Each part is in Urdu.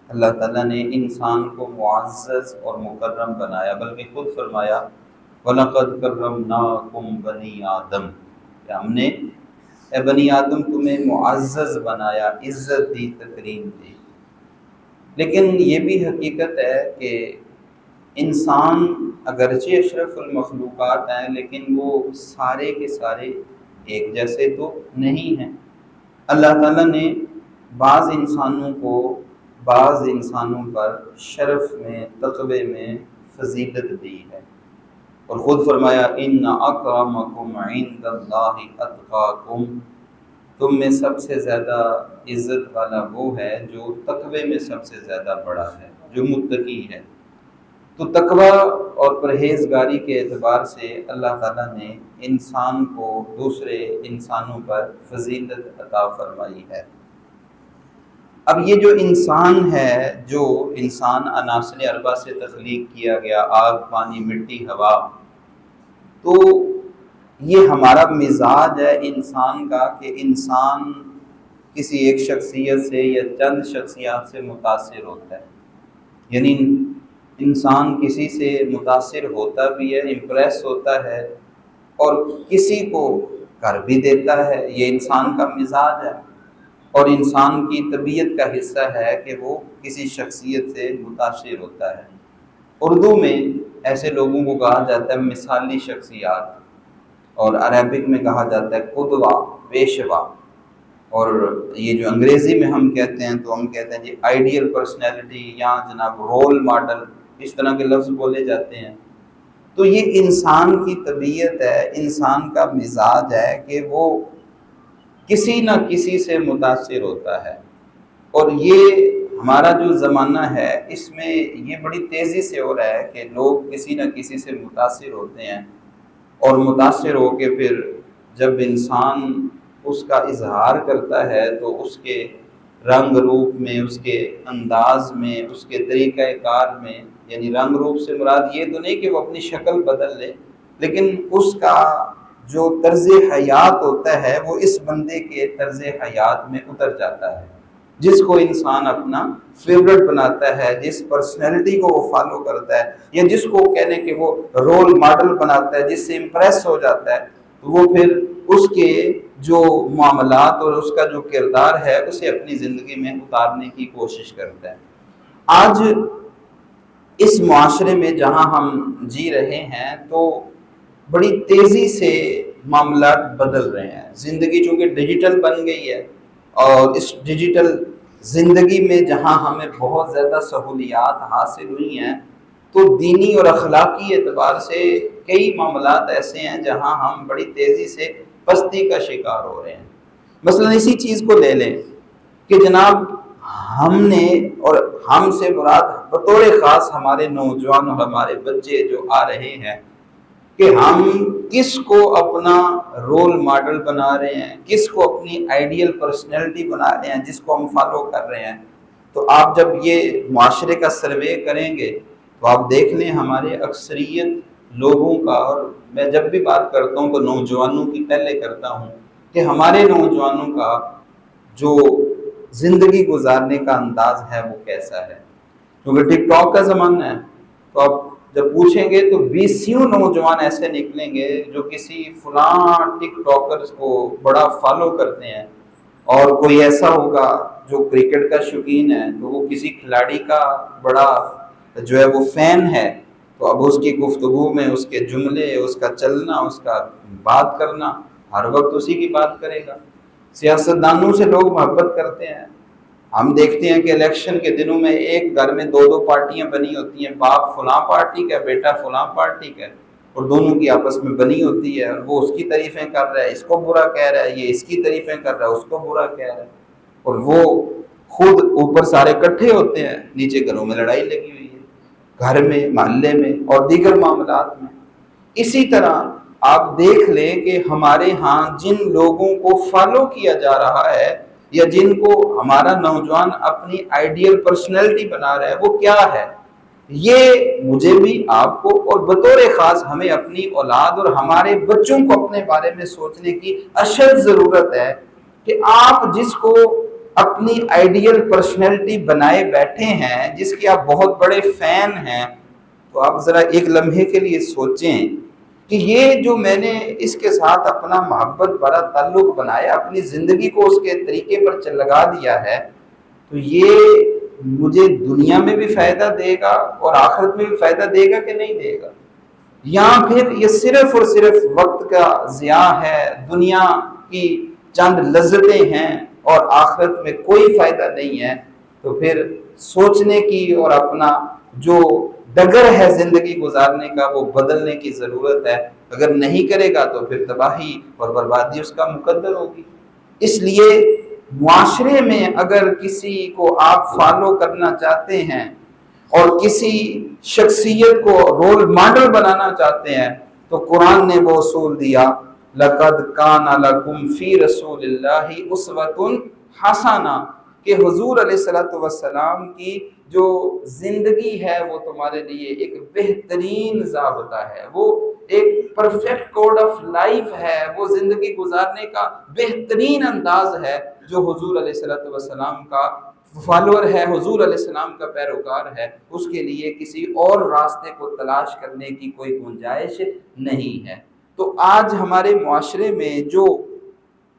اللہ تعالیٰ نے انسان کو معزز اور مکرم بنایا، بلکہ خود فرمایا وَلَقَدْ كَرَّمْنَاكُمْ بَنِي آدم، کہ ہم نے اے بنی آدم تمہیں معزز بنایا، عزت دی، تکریم دی۔ لیکن یہ بھی حقیقت ہے کہ انسان اگرچہ اشرف المخلوقات ہیں، لیکن وہ سارے کے سارے ایک جیسے تو نہیں ہیں۔ اللہ تعالیٰ نے بعض انسانوں کو بعض انسانوں پر شرف میں، تقوی میں فضیلت دی ہے، اور خود فرمایا ان اکرمکم عند اللہ اتقاکم، تم میں سب سے زیادہ عزت والا وہ ہے جو تقوی میں سب سے زیادہ بڑا ہے، جو متقی ہے۔ تو تقوی اور پرہیزگاری کے اعتبار سے اللہ تعالیٰ نے انسان کو دوسرے انسانوں پر فضیلت عطا فرمائی ہے۔ اب یہ جو انسان ہے، جو انسان عناصر اربعہ سے تخلیق کیا گیا، آگ، پانی، مٹی، ہوا، تو یہ ہمارا مزاج ہے انسان کا کہ انسان کسی ایک شخصیت سے یا چند شخصیات سے متاثر ہوتا ہے، یعنی انسان کسی سے متاثر ہوتا بھی ہے، امپریس ہوتا ہے، اور کسی کو کر بھی دیتا ہے۔ یہ انسان کا مزاج ہے، اور انسان کی طبیعت کا حصہ ہے کہ وہ کسی شخصیت سے متاثر ہوتا ہے۔ اردو میں ایسے لوگوں کو کہا جاتا ہے مثالی شخصیات، اور عربک میں کہا جاتا ہے قدوہ، پیشوا، اور یہ جو انگریزی میں ہم کہتے ہیں تو ہم کہتے ہیں جی آئیڈیل پرسنالٹی، یا جناب رول ماڈل، اس طرح کے لفظ بولے جاتے ہیں۔ تو یہ انسان کی طبیعت ہے، انسان کا مزاج ہے کہ وہ کسی نہ کسی سے متاثر ہوتا ہے، اور یہ ہمارا جو زمانہ ہے اس میں یہ بڑی تیزی سے ہو رہا ہے کہ لوگ کسی نہ کسی سے متاثر ہوتے ہیں، اور متاثر ہو کے پھر جب انسان اس کا اظہار کرتا ہے تو اس کے رنگ روپ میں، اس کے انداز میں، اس کے طریقہ کار میں، یعنی رنگ روپ سے مراد یہ تو نہیں کہ وہ اپنی شکل بدل لے، لیکن اس کا جو طرز حیات ہوتا ہے وہ اس بندے کے طرز حیات میں اتر جاتا ہے۔ جس کو انسان اپنا فیورٹ بناتا ہے، جس پرسنالٹی کو وہ فالو کرتا ہے، یا جس کو کہنے کہ وہ رول ماڈل بناتا ہے، جس سے امپریس ہو جاتا ہے، تو وہ پھر اس کے جو معاملات اور اس کا جو کردار ہے اسے اپنی زندگی میں اتارنے کی کوشش کرتا ہے۔ آج اس معاشرے میں جہاں ہم جی رہے ہیں تو بڑی تیزی سے معاملات بدل رہے ہیں، زندگی چونکہ ڈیجیٹل بن گئی ہے، اور اس ڈیجیٹل زندگی میں جہاں ہمیں بہت زیادہ سہولیات حاصل ہوئی ہیں، تو دینی اور اخلاقی اعتبار سے کئی معاملات ایسے ہیں جہاں ہم بڑی تیزی سے پستی کا شکار ہو رہے ہیں۔ مثلا اسی چیز کو لے لیں کہ جناب ہم نے، اور ہم سے مراد بطور خاص ہمارے نوجوان اور ہمارے بچے جو آ رہے ہیں، کہ ہم کس کو اپنا رول ماڈل بنا رہے ہیں، کس کو اپنی آئیڈیل پرسنالٹی بنا رہے ہیں، جس کو ہم فالو کر رہے ہیں۔ تو آپ جب یہ معاشرے کا سروے کریں گے تو آپ دیکھ لیں ہمارے اکثریت لوگوں کا، اور میں جب بھی بات کرتا ہوں تو نوجوانوں کی پہلے کرتا ہوں، کہ ہمارے نوجوانوں کا جو زندگی گزارنے کا انداز ہے وہ کیسا ہے۔ کیونکہ ٹک ٹاک کا زمانہ ہے، تو آپ جب پوچھیں گے تو 20 نوجوان ایسے نکلیں گے جو کسی فلاں ٹک ٹاکرز کو بڑا فالو کرتے ہیں، اور کوئی ایسا ہوگا جو کرکٹ کا شوقین ہے تو وہ کسی کھلاڑی کا بڑا جو ہے وہ فین ہے، تو اب اس کی گفتگو میں اس کے جملے، اس کا چلنا، اس کا بات کرنا ہر وقت اسی کی بات کرے گا۔ سیاستدانوں سے لوگ محبت کرتے ہیں، ہم دیکھتے ہیں کہ الیکشن کے دنوں میں ایک گھر میں 2 پارٹیاں بنی ہوتی ہیں، باپ فلاں پارٹی کا، بیٹا فلاں پارٹی کا، اور دونوں کی آپس میں بنی ہوتی ہے، اور وہ اس کی تعریفیں کر رہا ہے، اس کو برا کہہ رہا ہے، یہ اس کی تعریفیں کر رہا ہے، اس کو برا کہہ رہا ہے، اور وہ خود اوپر سارے اکٹھے ہوتے ہیں، نیچے گھروں میں لڑائی لگی ہوئی ہے، گھر میں، محلے میں اور دیگر معاملات میں۔ اسی طرح آپ دیکھ لیں کہ ہمارے ہاں جن لوگوں کو فالو کیا جا رہا ہے، یا جن کو ہمارا نوجوان اپنی آئیڈیل پرسنالٹی بنا رہا ہے، وہ کیا ہے، یہ مجھے بھی، آپ کو، اور بطور خاص ہمیں اپنی اولاد اور ہمارے بچوں کو اپنے بارے میں سوچنے کی اشد ضرورت ہے، کہ آپ جس کو اپنی آئیڈیل پرسنالٹی بنائے بیٹھے ہیں جس کے آپ بہت بڑے فین ہیں، تو آپ ذرا ایک لمحے کے لیے سوچیں کہ یہ جو میں نے اس کے ساتھ اپنا محبت بڑا تعلق بنایا، اپنی زندگی کو اس کے طریقے پر لگا دیا ہے، تو یہ مجھے دنیا میں بھی فائدہ دے گا اور آخرت میں بھی فائدہ دے گا کہ نہیں دے گا؟ یا پھر یہ صرف اور صرف وقت کا ضیاع ہے، دنیا کی چند لذتیں ہیں اور آخرت میں کوئی فائدہ نہیں ہے؟ تو پھر سوچنے کی اور اپنا جو ڈگر ہے زندگی گزارنے کا وہ بدلنے کی ضرورت ہے۔ اگر نہیں کرے گا تو پھر تباہی اور بربادی اس کا مقدر ہوگی۔ اس لیے معاشرے میں اگر کسی کو آپ فالو کرنا چاہتے ہیں اور کسی شخصیت کو رول ماڈل بنانا چاہتے ہیں تو قرآن نے وہ اصول دیا، لَقَدْ كَانَ لَكُمْ فِي رَسُولِ اللَّهِ أُسْوَةٌ حَسَنَةٌ، کہ حضور علیہ السلام کی جو زندگی ہے وہ تمہارے لیے ایک بہترین ضابطہ ہے، وہ ایک پرفیکٹ کوڈ آف لائف ہے، وہ زندگی گزارنے کا بہترین انداز ہے جو حضور علیہ السلام کا فالوور ہے، حضور علیہ السلام کا پیروکار ہے، اس کے لیے کسی اور راستے کو تلاش کرنے کی کوئی گنجائش نہیں ہے۔ تو آج ہمارے معاشرے میں جو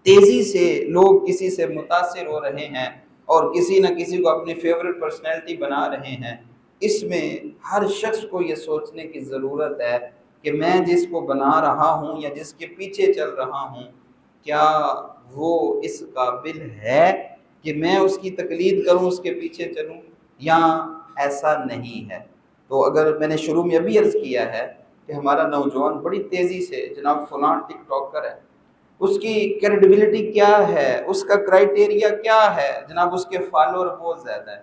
تیزی سے لوگ کسی سے متاثر ہو رہے ہیں اور کسی نہ کسی کو اپنی فیورٹ پرسنالٹی بنا رہے ہیں، اس میں ہر شخص کو یہ سوچنے کی ضرورت ہے کہ میں جس کو بنا رہا ہوں یا جس کے پیچھے چل رہا ہوں، کیا وہ اس قابل ہے کہ میں اس کی تقلید کروں، اس کے پیچھے چلوں، یا ایسا نہیں ہے؟ تو اگر میں نے شروع میں ابھی عرض کیا ہے کہ ہمارا نوجوان بڑی تیزی سے جناب فلاں ٹک ٹاکر ہے، اس کی کریڈیبلٹی کیا ہے، اس کا کرائٹیریا کیا ہے، جناب اس کے فالوور بہت زیادہ ہے،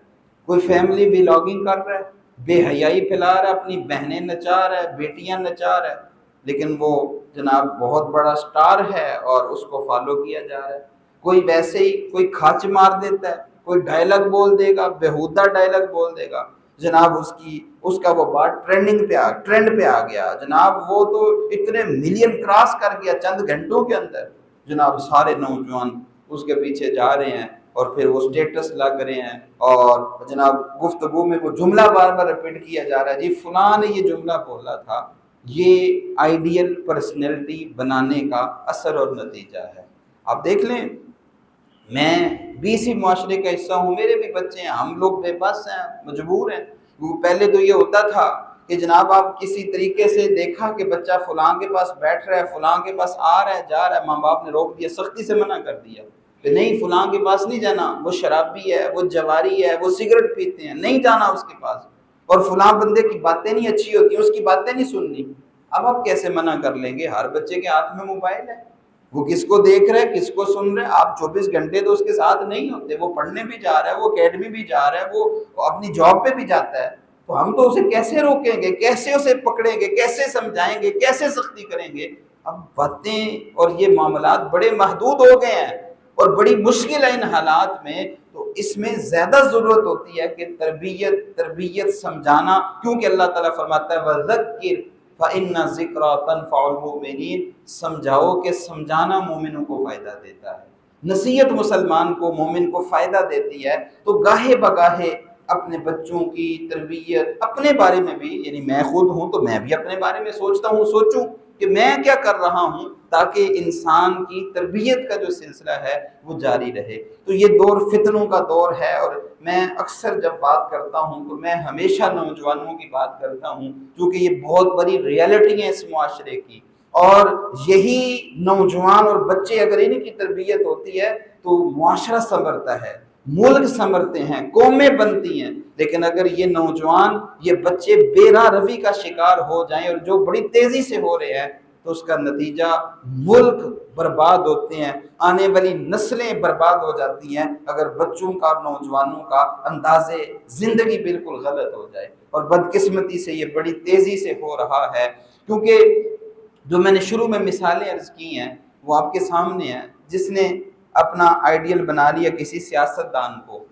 کوئی فیملی ولاگنگ کر رہا ہے، بے حیائی پھیلا رہا ہے، اپنی بہنیں نچا رہا ہے، بیٹیاں نچا رہا ہے، لیکن وہ جناب بہت بڑا سٹار ہے اور اس کو فالو کیا جا رہا ہے۔ کوئی ویسے ہی کوئی کھچ مار دیتا ہے، کوئی ڈائلاگ بول دے گا، بےہودہ ڈائلاگ بول دے گا، جناب اس کا وہ بات ٹرینڈ پہ آ گیا، جناب وہ تو اتنے ملین کراس کر گیا چند گھنٹوں کے اندر، جناب سارے نوجوان اس کے پیچھے جا رہے ہیں اور پھر وہ سٹیٹس لگ رہے ہیں اور جناب گفتگو میں وہ جملہ بار بار ریپیٹ کیا جا رہا ہے، جی فلاں نے یہ جملہ بولا تھا۔ یہ آئیڈیل پرسنالٹی بنانے کا اثر اور نتیجہ ہے۔ آپ دیکھ لیں، میں بھی اسی معاشرے کا حصہ ہوں، میرے بھی بچے ہیں، ہم لوگ بے بس ہیں، مجبور ہیں۔ پہلے تو یہ ہوتا تھا کہ جناب آپ کسی طریقے سے دیکھا کہ بچہ فلاں کے پاس بیٹھ رہا ہے، فلاں کے پاس آ رہا ہے، جا رہا ہے، ماں باپ نے روک دیا، سختی سے منع کر دیا کہ نہیں فلاں کے پاس نہیں جانا، وہ شرابی ہے، وہ جواری ہے، وہ سگریٹ پیتے ہیں، نہیں جانا اس کے پاس، اور فلاں بندے کی باتیں نہیں اچھی ہوتی، اس کی باتیں نہیں سننی۔ اب آپ کیسے منع کر لیں گے؟ ہر بچے کے ہاتھ میں موبائل ہے، وہ کس کو دیکھ رہا ہے، کس کو سن رہا ہے، آپ 24 گھنٹے تو اس کے ساتھ نہیں ہوتے، وہ پڑھنے بھی جا رہا ہے، وہ اکیڈمی بھی جا رہا ہے، وہ اپنی جاب پہ بھی جاتا ہے، تو ہم تو اسے کیسے روکیں گے، کیسے اسے پکڑیں گے، کیسے سمجھائیں گے، کیسے سختی کریں گے؟ اب باتیں اور یہ معاملات بڑے محدود ہو گئے ہیں اور بڑی مشکل ہے ان حالات میں، تو اس میں زیادہ ضرورت ہوتی ہے کہ تربیت سمجھانا، کیونکہ اللہ تعالیٰ فرماتا ہے وَذَكِّرْ فَإِنَّ الذِّكْرَىٰ تَنفَعُ الْمُؤْمِنِينَ، سمجھاؤ کہ سمجھانا مومنوں کو فائدہ دیتا ہے، نصیحت مسلمان کو مومن کو فائدہ دیتی ہے۔ تو گاہے بگاہے اپنے بچوں کی تربیت، اپنے بارے میں بھی، یعنی میں خود ہوں تو میں بھی اپنے بارے میں سوچتا ہوں، سوچوں کہ میں کیا کر رہا ہوں تاکہ انسان کی تربیت کا جو سلسلہ ہے وہ جاری رہے۔ تو یہ دور فتنوں کا دور ہے، اور میں اکثر جب بات کرتا ہوں تو میں ہمیشہ نوجوانوں کی بات کرتا ہوں، کیونکہ یہ بہت بڑی ریالٹی ہے اس معاشرے کی، اور یہی نوجوان اور بچے اگر ان کی تربیت ہوتی ہے تو معاشرہ سنورتا ہے، ملک سنورتے ہیں، قومیں بنتی ہیں۔ لیکن اگر یہ نوجوان، یہ بچے بے راہ روی کا شکار ہو جائیں، اور جو بڑی تیزی سے ہو رہے ہیں، تو اس کا نتیجہ ملک برباد ہوتے ہیں، آنے والی نسلیں برباد ہو جاتی ہیں اگر بچوں کا، نوجوانوں کا انداز زندگی بالکل غلط ہو جائے۔ اور بدقسمتی سے یہ بڑی تیزی سے ہو رہا ہے، کیونکہ جو میں نے شروع میں مثالیں عرض کی ہیں وہ آپ کے سامنے ہیں۔ جس نے اپنا آئیڈیل بنا لیا کسی سیاست دان کو،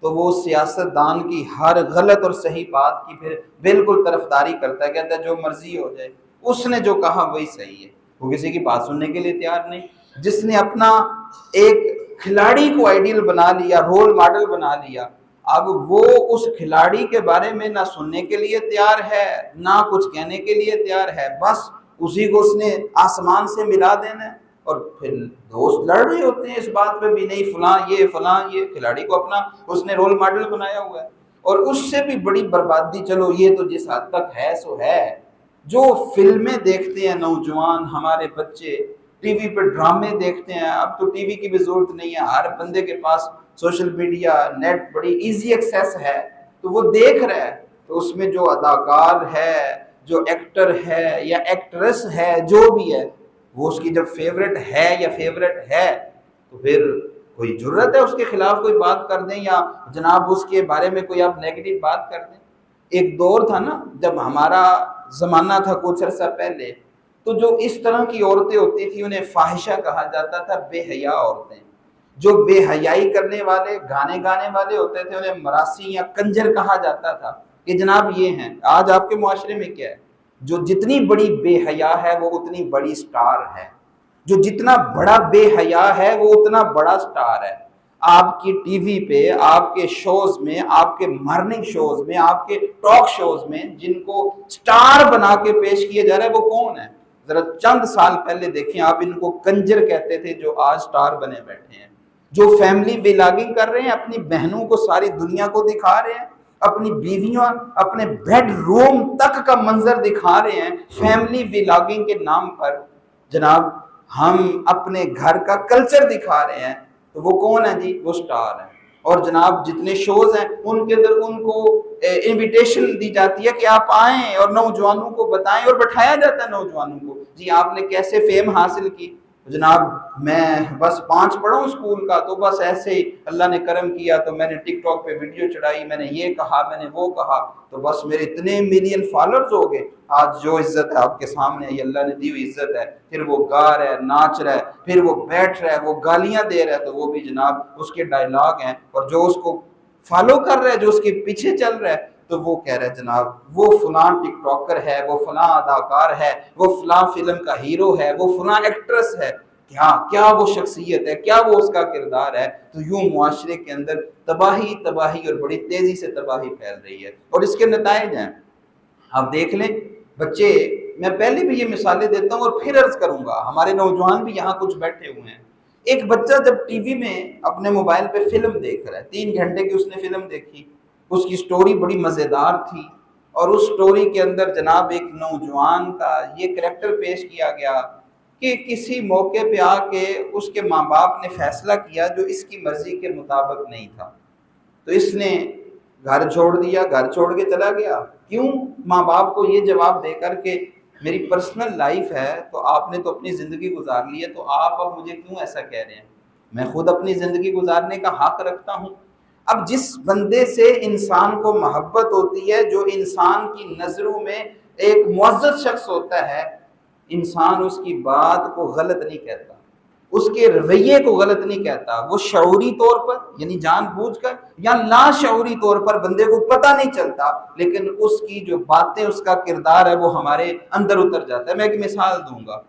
تو وہ سیاست دان کی ہر غلط اور صحیح بات کی پھر بالکل طرفداری کرتا ہے، کہتا ہے جو مرضی ہو جائے، اس نے جو کہا وہی صحیح ہے، وہ کسی کی بات سننے کے لیے تیار نہیں۔ جس نے اپنا ایک کھلاڑی کو آئیڈیل بنا لیا، رول ماڈل بنا لیا، اب وہ اس کھلاڑی کے بارے میں نہ سننے کے لیے تیار ہے نہ کچھ کہنے کے لیے تیار ہے، بس اسی کو اس نے آسمان سے ملا دینا ہے۔ اور پھر دوست لڑ رہے ہوتے ہیں اس بات پہ بھی، نہیں فلاں یہ کھلاڑی کو اپنا اس نے رول ماڈل بنایا ہوا ہے۔ اور اس سے بھی بڑی بربادی، چلو یہ تو جس حد تک ہے سو ہے، جو فلمیں دیکھتے ہیں نوجوان ہمارے بچے، ٹی وی پہ ڈرامے دیکھتے ہیں، اب تو ٹی وی کی بھی ضرورت نہیں ہے، ہر بندے کے پاس سوشل میڈیا، نیٹ بڑی ایزی ایکسیس ہے، تو وہ دیکھ رہا ہے، تو اس میں جو اداکار ہے، جو ایکٹر ہے یا ایکٹریس ہے، جو بھی ہے، وہ اس کی جب فیوریٹ ہے یا فیوریٹ ہے، تو پھر کوئی جرت ہے اس کے خلاف کوئی بات کر دیں یا جناب اس کے بارے میں کوئی آپ نیگیٹو بات کر دیں۔ ایک دور تھا نا جب ہمارا زمانہ تھا کچھ عرصہ پہلے، تو جو اس طرح کی عورتیں ہوتی تھیں انہیں فاحشہ کہا جاتا تھا، بے حیا عورتیں۔ جو بے حیائی کرنے والے، گانے گانے والے ہوتے تھے انہیں مراسی یا کنجر کہا جاتا تھا کہ جناب یہ ہیں۔ آج آپ کے معاشرے میں کیا ہے؟ جو جتنی بڑی بے حیا ہے وہ اتنی بڑی سٹار ہے، جو جتنا بڑا بے حیا ہے وہ اتنا بڑا سٹار ہے۔ آپ کی ٹی وی پہ، آپ کے شوز میں، آپ کے مارننگ شوز میں، آپ کے ٹاک شوز میں جن کو سٹار بنا کے پیش کیا جا رہا ہے وہ کون ہے؟ ذرا چند سال پہلے دیکھیں آپ، ان کو کنجر کہتے تھے جو آج سٹار بنے بیٹھے ہیں، جو فیملی ولاگنگ کر رہے ہیں، اپنی بہنوں کو ساری دنیا کو دکھا رہے ہیں، اپنی بیویاں اپنے بیڈ روم تک کا منظر دکھا رہے ہیں فیملی ولاگنگ کے نام پر۔ جناب ہم اپنے گھر کا کلچر دکھا رہے ہیں، تو وہ کون ہے جی؟ وہ سٹار ہیں۔ اور جناب جتنے شوز ہیں ان کے اندر ان کو انویٹیشن دی جاتی ہے کہ آپ آئیں اور نوجوانوں کو بتائیں، اور بٹھایا جاتا ہے نوجوانوں کو، جی آپ نے کیسے فیم حاصل کی؟ جناب میں بس 5 پڑھا ہوں اسکول کا، تو بس ایسے ہی اللہ نے کرم کیا تو میں نے ٹک ٹاک پہ ویڈیو چڑھائی، میں نے یہ کہا، میں نے وہ کہا، تو بس میرے اتنے ملین فالوورز ہو گئے، آج جو عزت ہے آپ کے سامنے یہ اللہ نے دی ہوئی عزت ہے۔ پھر وہ گا رہا ہے، ناچ رہا ہے، پھر وہ بیٹھ رہا ہے، وہ گالیاں دے رہا ہے، تو وہ بھی جناب اس کے ڈائلاگ ہیں، اور جو اس کو فالو کر رہا ہے، جو اس کے پیچھے چل رہا ہے، تو وہ کہہ رہا ہے جناب وہ فلاں ٹک ٹاکر ہے، وہ فلاں اداکار ہے، وہ فلاں فلم کا ہیرو ہے، وہ فلاں ایکٹریس ہے، کیا وہ شخصیت ہے، کیا وہ اس کا کردار ہے۔ تو یوں معاشرے کے اندر تباہی اور بڑی تیزی سے تباہی پھیل رہی ہے، اور اس کے نتائج ہیں آپ دیکھ لیں۔ بچے، میں پہلے بھی یہ مثالیں دیتا ہوں اور پھر عرض کروں گا، ہمارے نوجوان بھی یہاں کچھ بیٹھے ہوئے ہیں۔ ایک بچہ جب ٹی وی میں اپنے موبائل پہ فلم دیکھ رہا ہے، 3 گھنٹے کی اس نے فلم دیکھی، اس کی سٹوری بڑی مزیدار تھی، اور اس سٹوری کے اندر جناب ایک نوجوان کا یہ کریکٹر پیش کیا گیا کہ کسی موقع پہ آ کے اس کے ماں باپ نے فیصلہ کیا جو اس کی مرضی کے مطابق نہیں تھا، تو اس نے گھر چھوڑ دیا، گھر چھوڑ کے چلا گیا۔ کیوں؟ ماں باپ کو یہ جواب دے کر کہ میری پرسنل لائف ہے، تو آپ نے تو اپنی زندگی گزار لی ہے، تو آپ اب مجھے کیوں ایسا کہہ رہے ہیں؟ میں خود اپنی زندگی گزارنے کا حق رکھتا ہوں۔ اب جس بندے سے انسان کو محبت ہوتی ہے، جو انسان کی نظروں میں ایک معزز شخص ہوتا ہے، انسان اس کی بات کو غلط نہیں کہتا، اس کے رویے کو غلط نہیں کہتا، وہ شعوری طور پر یعنی جان بوجھ کر یا لاشعوری طور پر بندے کو پتہ نہیں چلتا، لیکن اس کی جو باتیں، اس کا کردار ہے وہ ہمارے اندر اتر جاتا ہے۔ میں ایک مثال دوں گا۔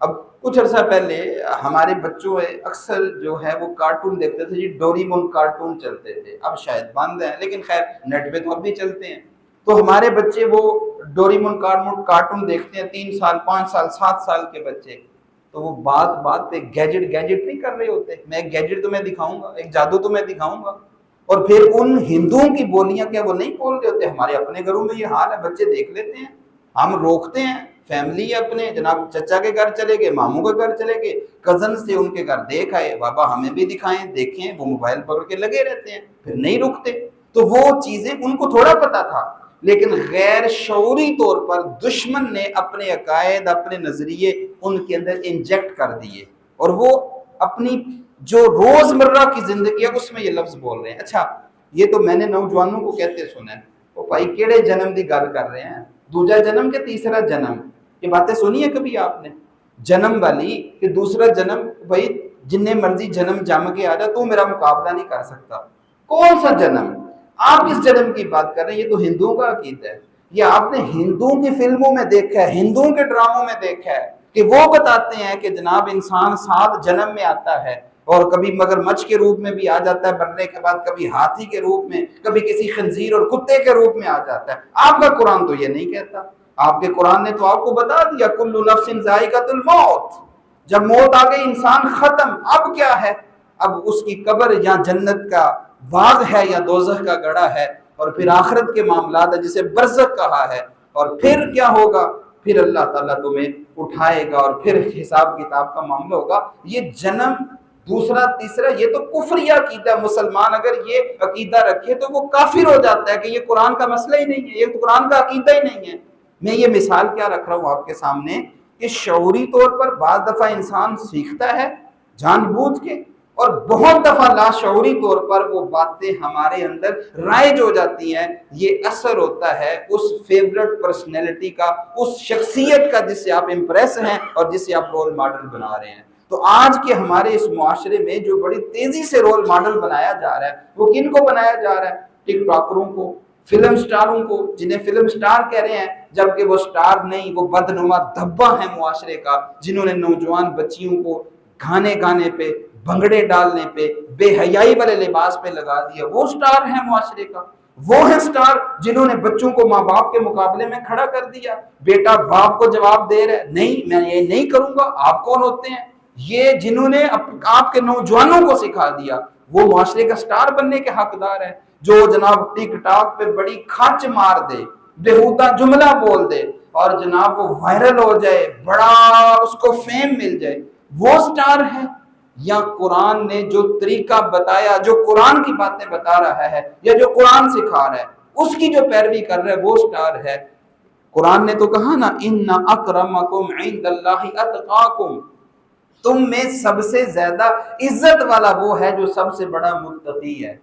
اب کچھ عرصہ پہلے ہمارے بچوں اکثر جو ہے وہ کارٹون دیکھتے تھے جی، ڈوریمون کارٹون چلتے تھے، اب شاید بند ہیں لیکن خیر نیٹ پہ تو اب بھی چلتے ہیں۔ تو ہمارے بچے وہ ڈوریمون کارٹون دیکھتے ہیں، 3 سال 5 سال 7 سال کے بچے، تو وہ بات پہ گیجٹ نہیں کر رہے ہوتے، میں ایک گیجٹ تو میں دکھاؤں گا، ایک جادو تو میں دکھاؤں گا، اور پھر ان ہندوؤں کی بولیاں کیا وہ نہیں بول رہے ہوتے؟ ہمارے اپنے گھروں میں یہ حال ہے، بچے دیکھ لیتے ہیں، ہم روکتے ہیں، فیملی اپنے جناب چچا کے گھر چلے گئے، ماموں کے گھر چلے گئے، کزن سے ان کے گھر دیکھ آئے، بابا ہمیں بھی دکھائیں، دیکھیں، وہ موبائل پکڑ کے لگے رہتے ہیں، پھر نہیں رکتے۔ تو وہ چیزیں ان کو تھوڑا پتا تھا، لیکن غیر شعوری طور پر دشمن نے اپنے عقائد، اپنے نظریے ان کے اندر انجیکٹ کر دیے، اور وہ اپنی جو روزمرہ کی زندگی ہے اس میں یہ لفظ بول رہے ہیں۔ اچھا یہ تو میں نے نوجوانوں کو کہتے سنا ہے، وہ بھائی کیڑے جنم دی گل کر رہے ہیں، دوسرا جنم کہ تیسرا جنم؟ یہ باتیں سنی ہے کبھی آپ نے؟ جنم والی کہ دوسرا جنم؟ بھائی جننے مرضی جنم جم کے آ جا، تو میرا مقابلہ نہیں کر سکتا۔ کون سا جنم؟ آپ کس جنم کی بات کر رہے ہیں؟ یہ تو ہندوؤں کا عقیدہ ہے، یہ آپ نے ہندوؤں کی فلموں میں دیکھا ہے، ہندوؤں کے ڈراموں میں دیکھا ہے کہ وہ بتاتے ہیں کہ جناب انسان 7 جنم میں آتا ہے، اور کبھی مگرمچھ کے روپ میں بھی آ جاتا ہے مرنے کے بعد، کبھی ہاتھی کے روپ میں، کبھی کسی خنزیر اور کتے کے روپ میں آ جاتا ہے۔ آپ کا قرآن تو یہ نہیں کہتا۔ آپ کے قرآن نے تو آپ کو بتا دیا کل نفس ذائقۃ الموت، جب موت آ گئی انسان ختم۔ اب کیا ہے؟ اب اس کی قبر یا جنت کا باغ ہے یا دوزخ کا گڑھا ہے، اور پھر آخرت کے معاملات ہے جسے برزخ کہا ہے، اور پھر کیا ہوگا؟ پھر اللہ تعالیٰ تمہیں اٹھائے گا اور پھر حساب کتاب کا معاملہ ہوگا۔ یہ جنم دوسرا تیسرا یہ تو کفری عقیدہ ہے۔ مسلمان اگر یہ عقیدہ رکھے تو وہ کافر ہو جاتا ہے کہ یہ قرآن کا مسئلہ ہی نہیں ہے، یہ تو قرآن کا عقیدہ ہی نہیں ہے۔ میں یہ مثال کیا رکھ رہا ہوں آپ کے سامنے کہ شعوری طور پر بعض دفعہ انسان سیکھتا ہے جان بوجھ کے، اور بہت دفعہ لاشعوری طور پر وہ باتیں ہمارے اندر رائج ہو جاتی ہیں۔ یہ اثر ہوتا ہے اس فیورٹ پرسنالٹی کا، اس شخصیت کا جس سے آپ امپریس ہیں اور جس سے آپ رول ماڈل بنا رہے ہیں۔ تو آج کے ہمارے اس معاشرے میں جو بڑی تیزی سے رول ماڈل بنایا جا رہا ہے، وہ کن کو بنایا جا رہا ہے؟ ٹک ٹاکروں کو، فلم سٹاروں کو، جنہیں فلم سٹار کہہ رہے ہیں جبکہ وہ سٹار نہیں، وہ بدنما دھبا ہے معاشرے کا، جنہوں نے نوجوان بچیوں کو گانے گانے پہ، بھنگڑے ڈالنے پہ، بے حیائی والے لباس پہ لگا دیا۔ وہ سٹار ہیں معاشرے کا، وہ ہیں سٹار جنہوں نے بچوں کو ماں باپ کے مقابلے میں کھڑا کر دیا۔ بیٹا باپ کو جواب دے رہا ہے نہیں میں یہ نہیں کروں گا، آپ کون ہوتے ہیں؟ یہ جنہوں نے آپ کے نوجوانوں کو سکھا دیا وہ معاشرے کا سٹار بننے کے حقدار ہیں۔ جو جناب ٹک ٹاک پہ بڑی کھچ مار دے، بےہودہ جملہ بول دے اور جناب وہ وائرل ہو جائے، بڑا اس کو فیم مل جائے، وہ سٹار ہے؟ یا قرآن نے جو طریقہ بتایا، جو قرآن کی باتیں بتا رہا ہے یا جو قرآن سکھا رہا ہے اس کی جو پیروی کر رہا ہے وہ سٹار ہے؟ قرآن نے تو کہا نا ان اکرمکم عند اللہ اتقاکم، تم میں سب سے زیادہ عزت والا وہ ہے جو سب سے بڑا متقی ہے۔